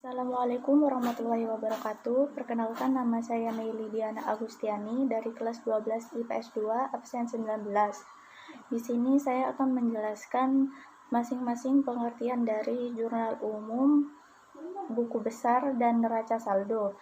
Assalamualaikum warahmatullahi wabarakatuh. Perkenalkan, nama saya Meili Diana Agustiani dari kelas 12 IPS 2 absen 19. Di sini saya akan menjelaskan masing-masing pengertian dari jurnal umum, buku besar, dan neraca saldo.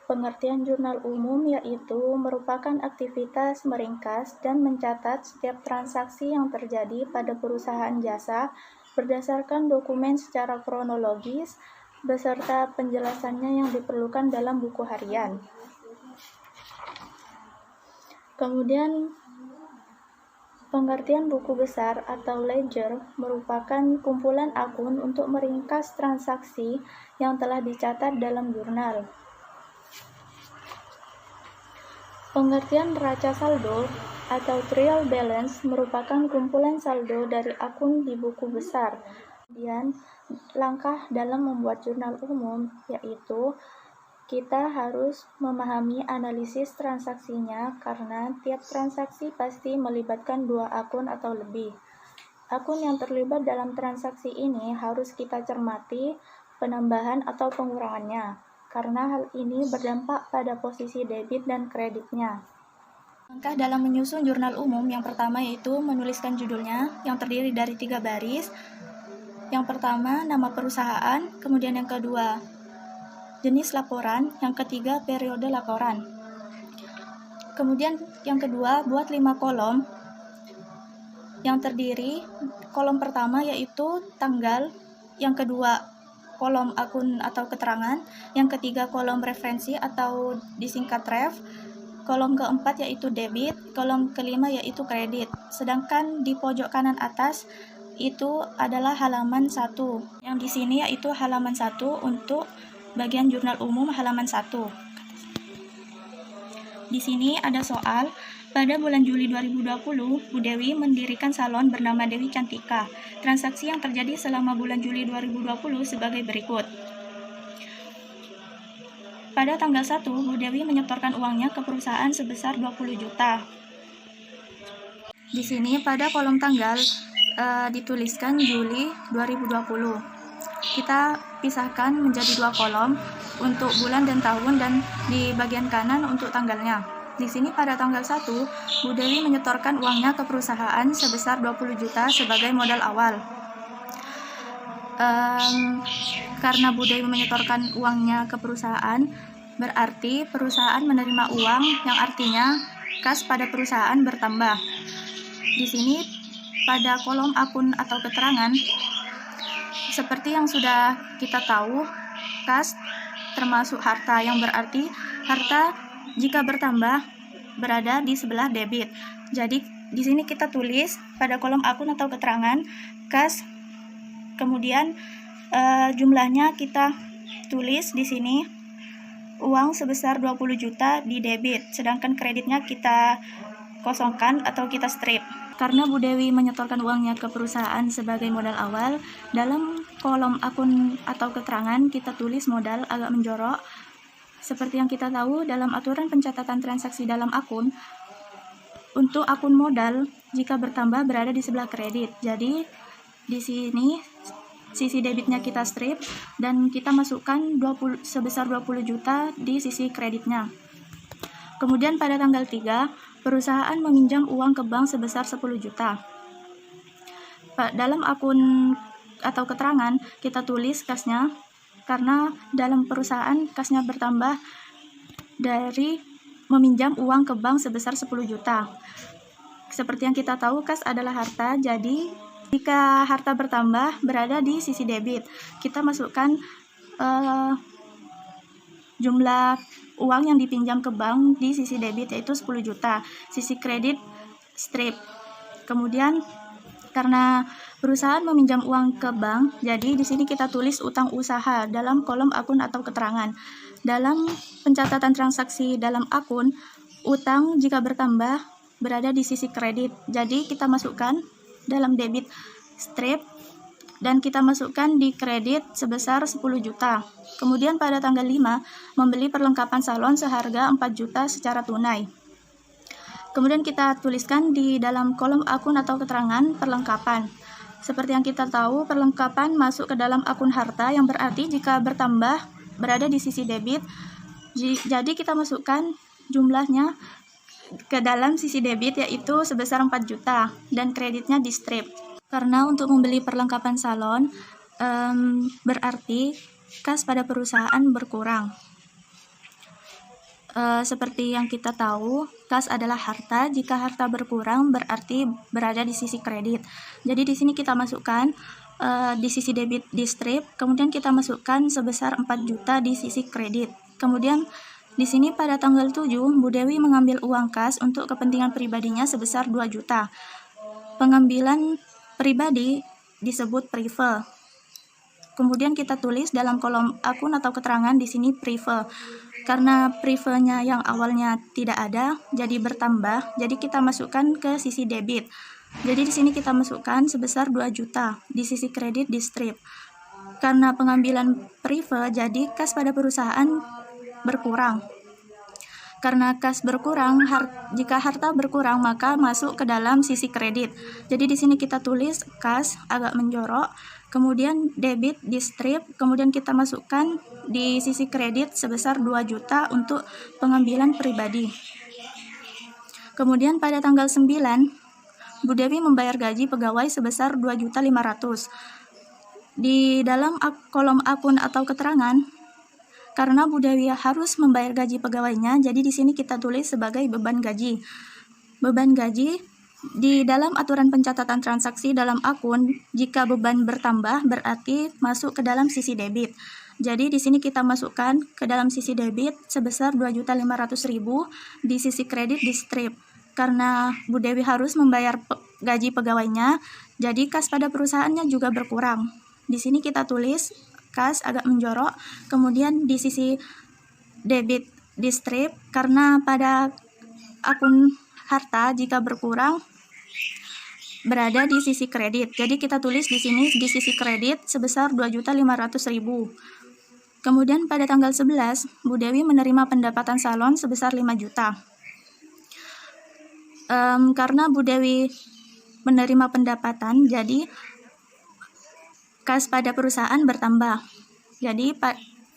Pengertian jurnal umum yaitu merupakan aktivitas meringkas dan mencatat setiap transaksi yang terjadi pada perusahaan jasa berdasarkan dokumen secara kronologis beserta penjelasannya yang diperlukan dalam buku harian. Kemudian, pengertian buku besar atau ledger merupakan kumpulan akun untuk meringkas transaksi yang telah dicatat dalam jurnal. Pengertian neraca saldo atau trial balance merupakan kumpulan saldo dari akun di buku besar. Kemudian, langkah dalam membuat jurnal umum yaitu kita harus memahami analisis transaksinya karena tiap transaksi pasti melibatkan dua akun atau lebih. Akun yang terlibat dalam transaksi ini harus kita cermati penambahan atau pengurangannya, karena hal ini berdampak pada posisi debit dan kreditnya. Langkah dalam menyusun jurnal umum yang pertama yaitu menuliskan judulnya yang terdiri dari 3 baris. Yang pertama, nama perusahaan, kemudian yang kedua, jenis laporan, yang ketiga, periode laporan. Kemudian yang kedua, buat 5 kolom yang terdiri, kolom pertama yaitu tanggal, yang kedua, kolom akun atau keterangan, yang ketiga, kolom referensi atau disingkat ref, kolom keempat yaitu debit, kolom kelima yaitu kredit. Sedangkan di pojok kanan atas itu adalah halaman 1. Yang di sini yaitu halaman 1 untuk bagian jurnal umum halaman 1. Di sini ada soal, pada bulan Juli 2020, Bu Dewi mendirikan salon bernama Dewi Cantika. Transaksi yang terjadi selama bulan Juli 2020 sebagai berikut. Pada tanggal 1, Bu Dewi menyetorkan uangnya ke perusahaan sebesar 20 juta. Di sini pada kolom tanggal dituliskan Juli 2020. Kita pisahkan menjadi 2 kolom untuk bulan dan tahun dan di bagian kanan untuk tanggalnya. Di sini pada tanggal 1, Bu Dewi menyetorkan uangnya ke perusahaan sebesar 20 juta sebagai modal awal. Karena Bu Dewi menyetorkan uangnya ke perusahaan, berarti perusahaan menerima uang yang artinya kas pada perusahaan bertambah. Di sini pada kolom akun atau keterangan, seperti yang sudah kita tahu, kas termasuk harta, yang berarti harta jika bertambah berada di sebelah debit. Jadi di sini kita tulis pada kolom akun atau keterangan kas, kemudian jumlahnya kita tulis di sini uang sebesar 20 juta di debit, sedangkan kreditnya kita kosongkan atau kita strip. Karena Bu Dewi menyetorkan uangnya ke perusahaan sebagai modal awal, dalam kolom akun atau keterangan kita tulis modal agak menjorok. Seperti yang kita tahu dalam aturan pencatatan transaksi dalam akun, untuk akun modal jika bertambah berada di sebelah kredit. Jadi di sini sisi debitnya kita strip dan kita masukkan sebesar 20 juta di sisi kreditnya. Kemudian pada tanggal 3, perusahaan meminjam uang ke bank sebesar 10 juta. Dalam akun atau keterangan kita tulis kasnya, karena dalam perusahaan kasnya bertambah dari meminjam uang ke bank sebesar 10 juta. Seperti yang kita tahu, kas adalah harta, jadi jika harta bertambah berada di sisi debit, kita masukkan jumlah uang yang dipinjam ke bank di sisi debit yaitu 10 juta, sisi kredit strip. Kemudian karena perusahaan meminjam uang ke bank, jadi di sini kita tulis utang usaha dalam kolom akun atau keterangan. Dalam pencatatan transaksi dalam akun, utang jika bertambah berada di sisi kredit. Jadi kita masukkan dalam debit strip dan kita masukkan di kredit sebesar 10 juta. Kemudian pada tanggal 5, membeli perlengkapan salon seharga 4 juta secara tunai. Kemudian kita tuliskan di dalam kolom akun atau keterangan perlengkapan. Seperti yang kita tahu, perlengkapan masuk ke dalam akun harta yang berarti jika bertambah berada di sisi debit. Jadi kita masukkan jumlahnya ke dalam sisi debit yaitu sebesar 4 juta dan kreditnya di strip. Karena untuk membeli perlengkapan salon berarti kas pada perusahaan berkurang. Seperti yang kita tahu, kas adalah harta. Jika harta berkurang berarti berada di sisi kredit. Jadi di sini kita masukkan di sisi debit di strip, kemudian kita masukkan sebesar 4 juta di sisi kredit. Kemudian di sini pada tanggal 7, Bu Dewi mengambil uang kas untuk kepentingan pribadinya sebesar 2 juta. Pengambilan pribadi disebut prive. Kemudian kita tulis dalam kolom akun atau keterangan di sini prive. Karena prive-nya yang awalnya tidak ada, jadi bertambah, jadi kita masukkan ke sisi debit. Jadi di sini kita masukkan sebesar 2 juta di sisi kredit di strip. Karena pengambilan prive, jadi kas pada perusahaan berkurang. Karena kas berkurang, jika harta berkurang maka masuk ke dalam sisi kredit. Jadi di sini kita tulis kas agak menjorok, kemudian debit di strip, kemudian kita masukkan di sisi kredit sebesar 2 juta untuk pengambilan pribadi. Kemudian pada tanggal 9, Bu Dewi membayar gaji pegawai sebesar 2.500.000. Di dalam kolom akun atau keterangan, karena Bu Dewi harus membayar gaji pegawainya, jadi di sini kita tulis sebagai beban gaji. Beban gaji di dalam aturan pencatatan transaksi dalam akun, jika beban bertambah berarti masuk ke dalam sisi debit. Jadi di sini kita masukkan ke dalam sisi debit sebesar 2.500.000 di sisi kredit di strip. Karena Bu Dewi harus membayar gaji pegawainya, jadi kas pada perusahaannya juga berkurang. Di sini kita tulis kas agak menjorok, kemudian di sisi debit di strip, karena pada akun harta jika berkurang berada di sisi kredit. Jadi kita tulis di sini di sisi kredit sebesar 2.500.000. Kemudian pada tanggal 11, Bu Dewi menerima pendapatan salon sebesar 5 juta. Karena Bu Dewi menerima pendapatan, jadi kas pada perusahaan bertambah. Jadi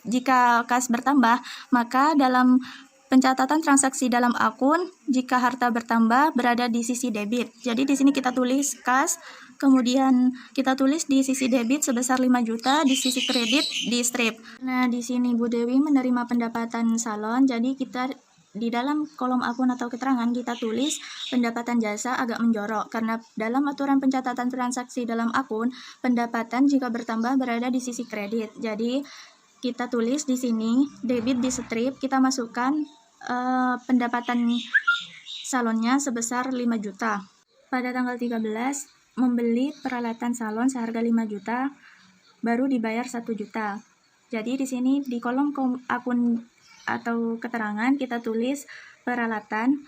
jika kas bertambah, maka dalam pencatatan transaksi dalam akun, jika harta bertambah berada di sisi debit. Jadi di sini kita tulis kas, kemudian kita tulis di sisi debit sebesar 5 juta, di sisi kredit di strip. Nah, di sini Bu Dewi menerima pendapatan salon, jadi kita di dalam kolom akun atau keterangan kita tulis pendapatan jasa agak menjorok, karena dalam aturan pencatatan transaksi dalam akun, pendapatan jika bertambah berada di sisi kredit. Jadi kita tulis di sini debit di strip, kita masukkan pendapatan salonnya sebesar 5 juta. Pada tanggal 13 membeli peralatan salon seharga 5 juta, baru dibayar 1 juta. Jadi di sini di kolom akun atau keterangan kita tulis peralatan.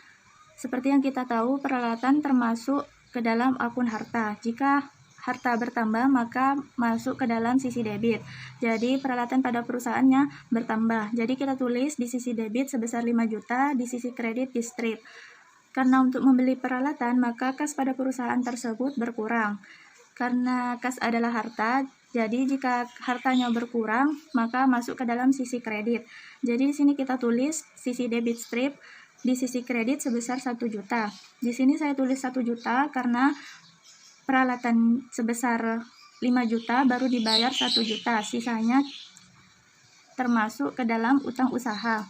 Seperti yang kita tahu, peralatan termasuk ke dalam akun harta. Jika harta bertambah maka masuk ke dalam sisi debit. Jadi peralatan pada perusahaannya bertambah. Jadi kita tulis di sisi debit sebesar 5 juta, di sisi kredit di strip. Karena untuk membeli peralatan maka kas pada perusahaan tersebut berkurang. Karena kas adalah harta, jadi jika hartanya berkurang maka masuk ke dalam sisi kredit. Jadi di sini kita tulis sisi debit strip, di sisi kredit sebesar 1 juta. Di sini saya tulis 1 juta karena peralatan sebesar 5 juta baru dibayar 1 juta, sisanya termasuk ke dalam utang usaha.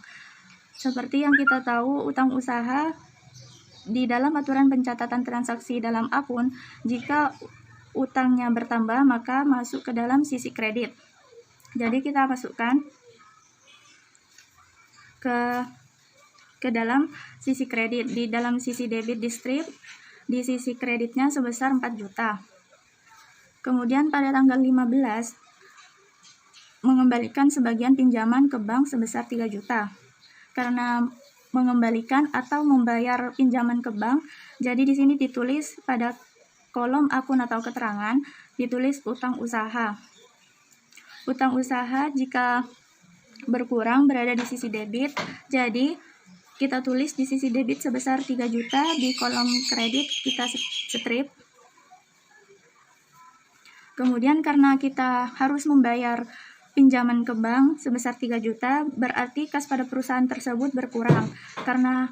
Seperti yang kita tahu, utang usaha di dalam aturan pencatatan transaksi dalam akun, jika utangnya bertambah maka masuk ke dalam sisi kredit. Jadi kita masukkan ke dalam sisi kredit. Di dalam sisi debit di strip, di sisi kreditnya sebesar 4 juta. Kemudian pada tanggal 15 mengembalikan sebagian pinjaman ke bank sebesar 3 juta. Karena mengembalikan atau membayar pinjaman ke bank, jadi di sini ditulis pada kolom akun atau keterangan ditulis utang usaha. Utang usaha jika berkurang berada di sisi debit, jadi kita tulis di sisi debit sebesar 3 juta, di kolom kredit kita strip. Kemudian karena kita harus membayar pinjaman ke bank sebesar 3 juta, berarti kas pada perusahaan tersebut berkurang. Karena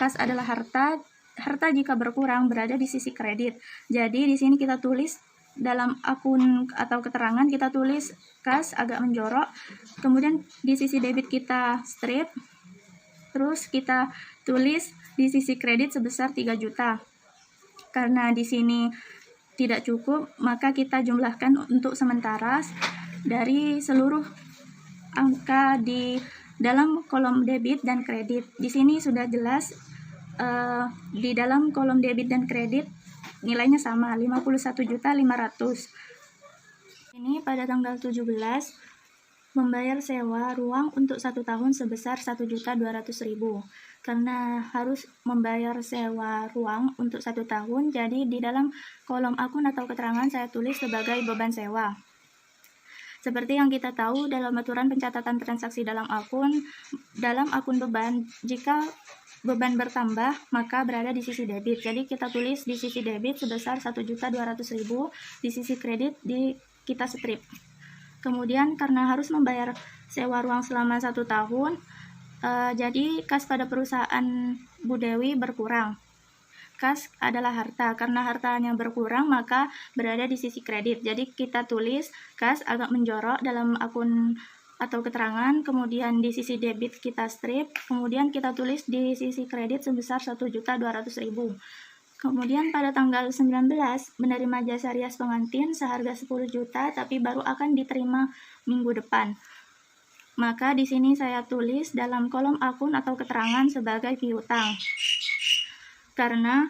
kas adalah harta jika berkurang berada di sisi kredit. Jadi di sini kita tulis dalam akun atau keterangan kita tulis kas agak menjorok, kemudian di sisi debit kita strip, terus kita tulis di sisi kredit sebesar 3 juta. Karena di sini tidak cukup, maka kita jumlahkan untuk sementara dari seluruh angka di dalam kolom debit dan kredit. Di sini sudah jelas di dalam kolom debit dan kredit nilainya sama, 51.500.000. Ini pada tanggal 17 membayar sewa ruang untuk 1 tahun sebesar 1.200.000. Karena harus membayar sewa ruang untuk 1 tahun, jadi di dalam kolom akun atau keterangan saya tulis sebagai beban sewa. Seperti yang kita tahu dalam aturan pencatatan transaksi dalam akun beban, jika beban bertambah maka berada di sisi debit. Jadi kita tulis di sisi debit sebesar 1.200.000, di sisi kredit kita strip. Kemudian karena harus membayar sewa ruang selama 1 tahun, jadi kas pada perusahaan Bu Dewi berkurang. Kas adalah harta, karena hartanya berkurang maka berada di sisi kredit. Jadi kita tulis kas agak menjorok dalam akun atau keterangan, kemudian di sisi debit kita strip, kemudian kita tulis di sisi kredit sebesar 1.200.000. Kemudian pada tanggal 19 menerima jasa rias pengantin seharga 10 juta tapi baru akan diterima minggu depan. Maka di sini saya tulis dalam kolom akun atau keterangan sebagai piutang. Karena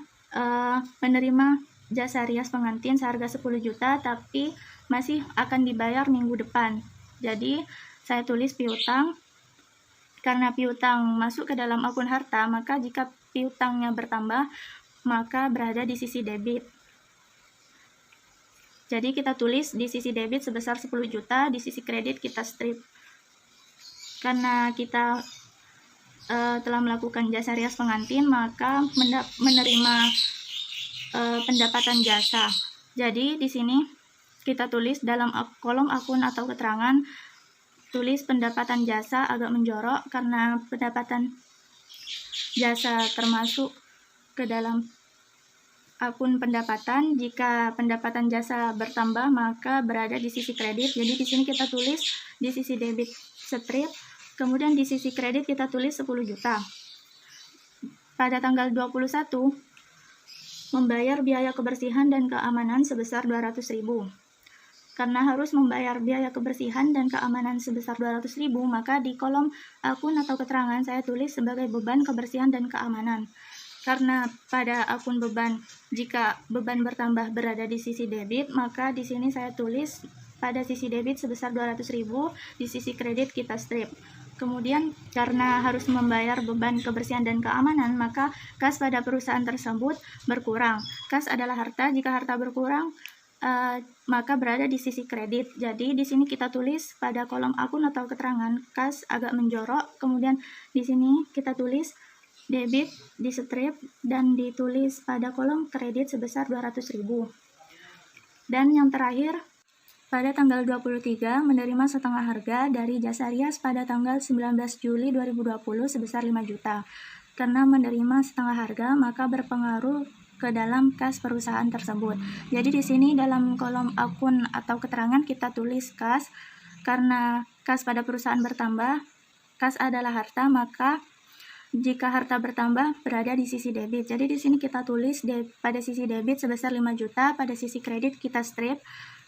menerima jasa rias pengantin seharga 10 juta tapi masih akan dibayar minggu depan. Jadi saya tulis piutang. Karena piutang masuk ke dalam akun harta, maka jika piutangnya bertambah maka berada di sisi debit. Jadi kita tulis di sisi debit sebesar 10 juta, di sisi kredit kita strip. Karena kita telah melakukan jasa rias pengantin, maka menerima pendapatan jasa. Jadi di sini kita tulis dalam kolom akun atau keterangan, tulis pendapatan jasa agak menjorok karena pendapatan jasa termasuk ke dalam akun pendapatan. Jika pendapatan jasa bertambah maka berada di sisi kredit. Jadi di sini kita tulis di sisi debit strip. Kemudian di sisi kredit kita tulis 10 juta. Pada tanggal 21, membayar biaya kebersihan dan keamanan sebesar 200.000. Karena harus membayar biaya kebersihan dan keamanan sebesar 200.000, maka di kolom akun atau keterangan saya tulis sebagai beban kebersihan dan keamanan. Karena pada akun beban, jika beban bertambah berada di sisi debit, maka di sini saya tulis pada sisi debit sebesar 200.000, di sisi kredit kita strip. Kemudian karena harus membayar beban kebersihan dan keamanan, maka kas pada perusahaan tersebut berkurang. Kas adalah harta, jika harta berkurang maka berada di sisi kredit. Jadi di sini kita tulis pada kolom akun atau keterangan kas agak menjorok, kemudian di sini kita tulis debit di strip dan ditulis pada kolom kredit sebesar 200.000. Dan yang terakhir, pada tanggal 23 menerima setengah harga dari jasa rias pada tanggal 19 Juli 2020 sebesar 5 juta. Karena menerima setengah harga maka berpengaruh ke dalam kas perusahaan tersebut. Jadi di sini dalam kolom akun atau keterangan kita tulis kas, karena kas pada perusahaan bertambah, kas adalah harta, maka jika harta bertambah berada di sisi debit. Jadi di sini kita tulis pada sisi debit sebesar 5 juta, pada sisi kredit kita strip.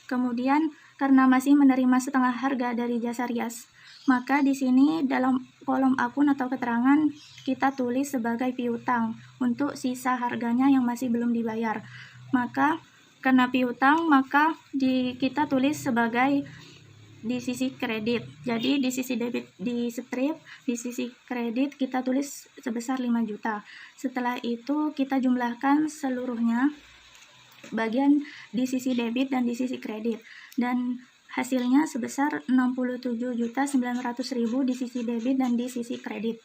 Kemudian karena masih menerima setengah harga dari jasa rias, maka di sini dalam kolom akun atau keterangan kita tulis sebagai piutang untuk sisa harganya yang masih belum dibayar. Maka karena piutang maka kita tulis sebagai di sisi kredit. Jadi di sisi debit di strip, di sisi kredit kita tulis sebesar 5 juta. Setelah itu kita jumlahkan seluruhnya bagian di sisi debit dan di sisi kredit, dan hasilnya sebesar 67.900.000 di sisi debit dan di sisi kredit.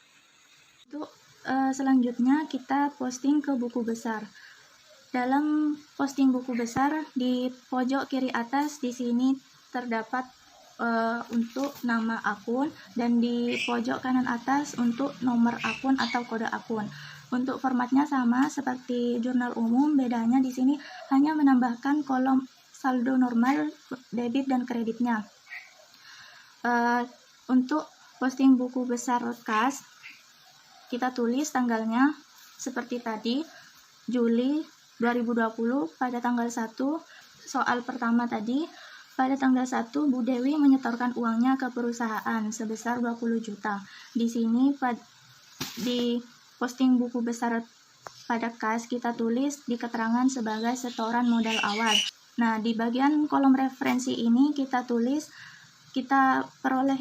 Untuk selanjutnya kita posting ke buku besar. Dalam posting buku besar di pojok kiri atas di sini terdapat untuk nama akun, dan di pojok kanan atas untuk nomor akun atau kode akun. Untuk formatnya sama seperti jurnal umum, bedanya di sini hanya menambahkan kolom saldo normal, debit dan kreditnya. Untuk posting buku besar kas, kita tulis tanggalnya seperti tadi, Juli 2020 pada tanggal 1. Soal pertama tadi, pada tanggal 1 Bu Dewi menyetorkan uangnya ke perusahaan sebesar 20 juta. Di sini di posting buku besar pada kas kita tulis di keterangan sebagai setoran modal awal. Nah, di bagian kolom referensi ini kita peroleh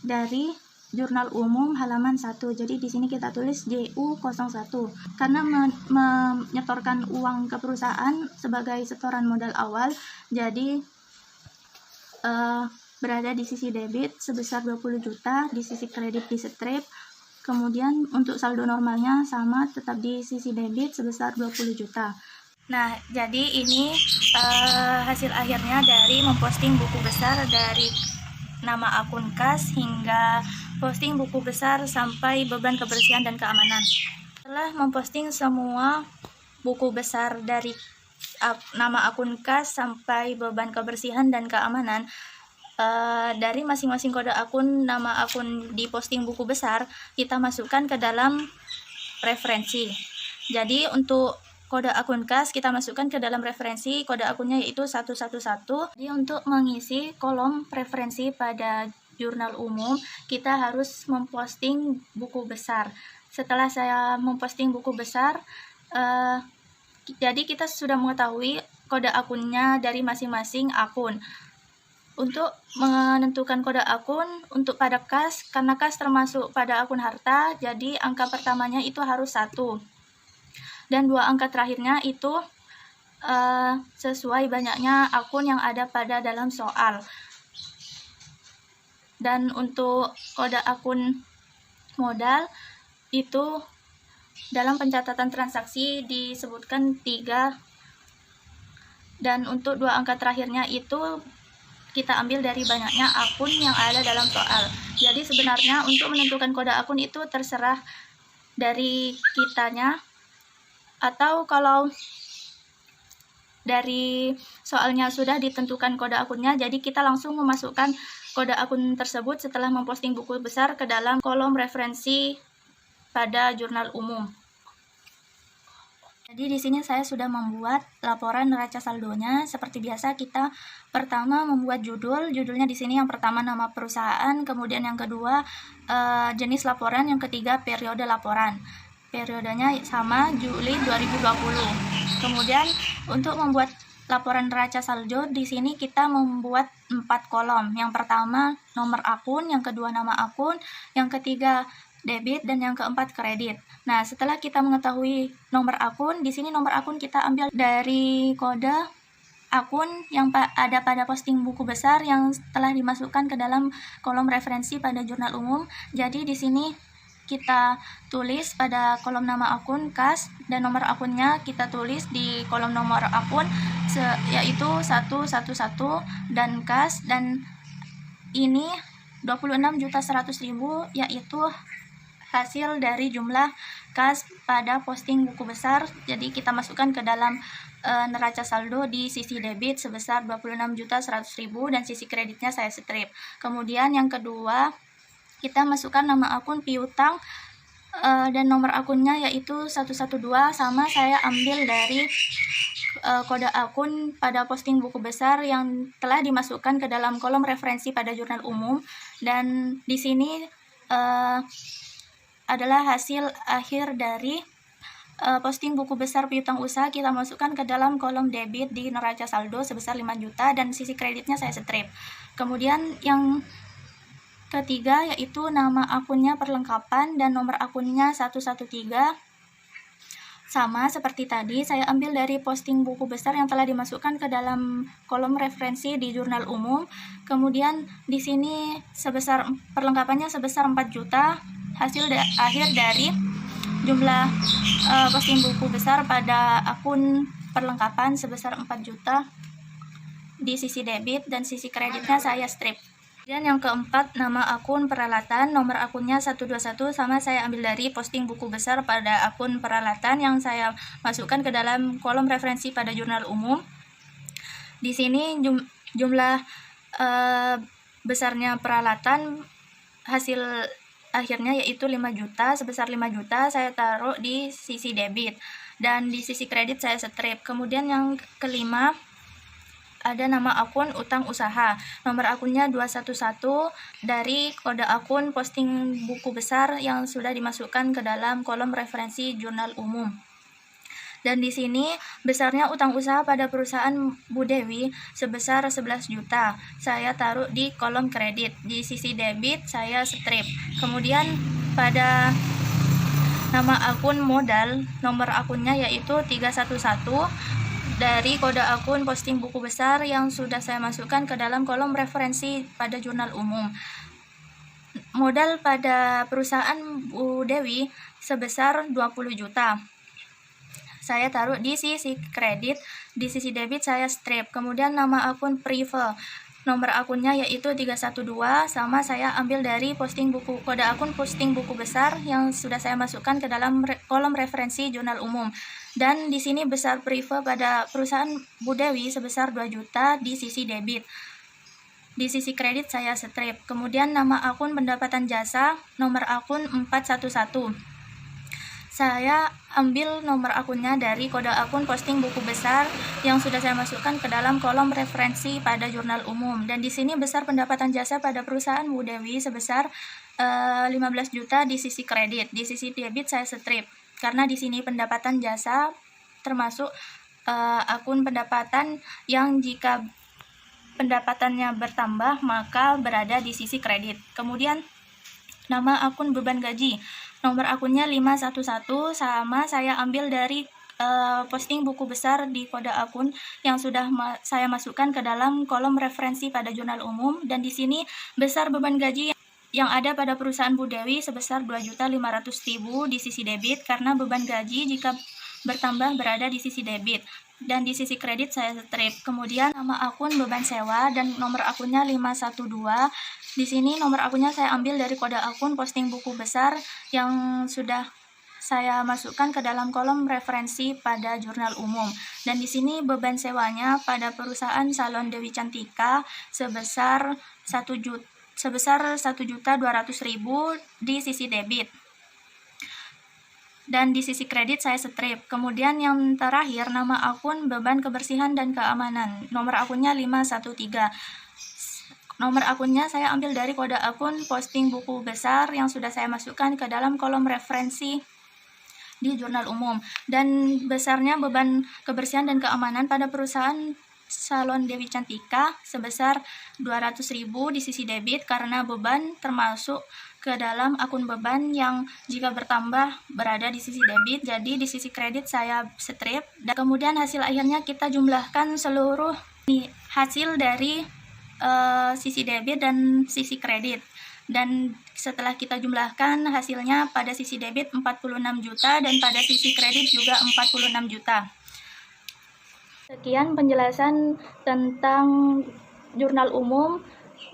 dari jurnal umum halaman 1. Jadi di sini kita tulis JU01 karena menyetorkan uang ke perusahaan sebagai setoran modal awal. Jadi berada di sisi debit sebesar 20 juta, di sisi kredit di strip. Kemudian untuk saldo normalnya sama, tetap di sisi debit sebesar 20 juta. Nah, jadi ini hasil akhirnya dari memposting buku besar dari nama akun kas hingga posting buku besar sampai beban kebersihan dan keamanan. Setelah memposting semua buku besar dari nama akun kas sampai beban kebersihan dan keamanan, dari masing-masing kode akun, nama akun di posting buku besar kita masukkan ke dalam referensi. Jadi untuk kode akun kas kita masukkan ke dalam referensi, kode akunnya yaitu 111. Jadi untuk mengisi kolom referensi pada jurnal umum, kita harus memposting buku besar. Setelah saya memposting buku besar, jadi kita sudah mengetahui kode akunnya dari masing-masing akun. Untuk menentukan kode akun untuk pada kas, karena kas termasuk pada akun harta, jadi angka pertamanya itu harus 1. Dan 2 angka terakhirnya itu sesuai banyaknya akun yang ada pada dalam soal. Dan untuk kode akun modal itu dalam pencatatan transaksi disebutkan 3, dan untuk 2 angka terakhirnya itu kita ambil dari banyaknya akun yang ada dalam soal. Jadi sebenarnya untuk menentukan kode akun itu terserah dari kitanya, atau kalau dari soalnya sudah ditentukan kode akunnya, jadi kita langsung memasukkan kode akun tersebut setelah memposting buku besar ke dalam kolom referensi pada jurnal umum. Jadi di sini saya sudah membuat laporan neraca saldonya. Seperti biasa, kita pertama membuat judulnya di sini yang pertama nama perusahaan, kemudian yang kedua jenis laporan, yang ketiga periode laporan. Periodenya sama, Juli 2020. Kemudian untuk membuat laporan neraca saldo di sini kita membuat 4 kolom. Yang pertama nomor akun, yang kedua nama akun, yang ketiga debit, dan yang keempat kredit. Nah, setelah kita mengetahui nomor akun, di sini nomor akun kita ambil dari kode akun yang ada pada posting buku besar yang telah dimasukkan ke dalam kolom referensi pada jurnal umum. Jadi di sini kita tulis pada kolom nama akun kas, dan nomor akunnya kita tulis di kolom nomor akun yaitu 111 dan kas, dan ini 26.100.000 yaitu hasil dari jumlah kas pada posting buku besar. Jadi kita masukkan ke dalam neraca saldo di sisi debit sebesar 26.100.000 dan sisi kreditnya saya strip. Kemudian yang kedua, kita masukkan nama akun piutang dan nomor akunnya yaitu 112, sama saya ambil dari kode akun pada posting buku besar yang telah dimasukkan ke dalam kolom referensi pada jurnal umum. Dan di sini adalah hasil akhir dari posting buku besar piutang usaha, kita masukkan ke dalam kolom debit di neraca saldo sebesar 5 juta dan sisi kreditnya saya strip. Kemudian yang ketiga yaitu nama akunnya perlengkapan dan nomor akunnya 113. Sama seperti tadi, saya ambil dari posting buku besar yang telah dimasukkan ke dalam kolom referensi di jurnal umum. Kemudian di sini perlengkapannya sebesar 4 juta, hasil akhir dari jumlah posting buku besar pada akun perlengkapan sebesar 4 juta di sisi debit dan sisi kreditnya saya strip. Dan yang keempat, nama akun peralatan, nomor akunnya 121 sama saya ambil dari posting buku besar pada akun peralatan yang saya masukkan ke dalam kolom referensi pada jurnal umum. Di sini jumlah besarnya peralatan hasil akhirnya yaitu 5 juta, sebesar 5 juta saya taruh di sisi debit dan di sisi kredit saya strip. Kemudian yang kelima, ada nama akun utang usaha, nomor akunnya 211 dari kode akun posting buku besar yang sudah dimasukkan ke dalam kolom referensi jurnal umum. Dan di sini besarnya utang usaha pada perusahaan Bu Dewi sebesar 11 juta. Saya taruh di kolom kredit. Di sisi debit saya strip. Kemudian pada nama akun modal, nomor akunnya yaitu 311 dari kode akun posting buku besar yang sudah saya masukkan ke dalam kolom referensi pada jurnal umum. Modal pada perusahaan Bu Dewi sebesar 20 juta. Saya taruh di sisi kredit, di sisi debit saya strip. Kemudian nama akun prive, nomor akunnya yaitu 312 sama saya ambil dari kode akun posting buku besar yang sudah saya masukkan ke dalam kolom referensi jurnal umum. Dan di sini besar prive pada perusahaan Bu Dewi sebesar 2 juta di sisi debit. Di sisi kredit saya strip. Kemudian nama akun pendapatan jasa, nomor akun 411. Saya ambil nomor akunnya dari kode akun posting buku besar yang sudah saya masukkan ke dalam kolom referensi pada jurnal umum. Dan di sini besar pendapatan jasa pada perusahaan Bu Dewi sebesar 15 juta di sisi kredit. Di sisi debit saya strip. Karena di sini pendapatan jasa termasuk akun pendapatan yang jika pendapatannya bertambah maka berada di sisi kredit. Kemudian nama akun beban gaji, nomor akunnya 511 sama saya ambil dari posting buku besar di kode akun yang sudah saya masukkan ke dalam kolom referensi pada jurnal umum. Dan di sini besar beban gaji yang ada pada perusahaan Bu Dewi sebesar 2.500.000 di sisi debit karena beban gaji jika bertambah berada di sisi debit. Dan di sisi kredit saya strip. Kemudian nama akun beban sewa dan nomor akunnya 512. Di sini nomor akunnya saya ambil dari kode akun posting buku besar yang sudah saya masukkan ke dalam kolom referensi pada jurnal umum. Dan di sini beban sewanya pada perusahaan Salon Dewi Cantika sebesar 1.200.000 di sisi debit. Dan di sisi kredit saya strip. Kemudian yang terakhir nama akun beban kebersihan dan keamanan. Nomor akunnya 513. Nomor akunnya saya ambil dari kode akun posting buku besar yang sudah saya masukkan ke dalam kolom referensi di jurnal umum. Dan besarnya beban kebersihan dan keamanan pada perusahaan Salon Dewi Cantika sebesar 200.000 di sisi debit karena beban termasuk ke dalam akun beban yang jika bertambah berada di sisi debit. Jadi di sisi kredit saya strip. Dan kemudian hasil akhirnya kita jumlahkan seluruh hasil dari sisi debit dan sisi kredit. Dan setelah kita jumlahkan hasilnya pada sisi debit 46 juta dan pada sisi kredit juga 46 juta. Sekian penjelasan tentang jurnal umum,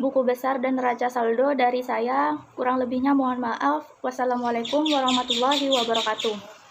buku besar dan neraca saldo dari saya. Kurang lebihnya mohon maaf. Wassalamualaikum warahmatullahi wabarakatuh.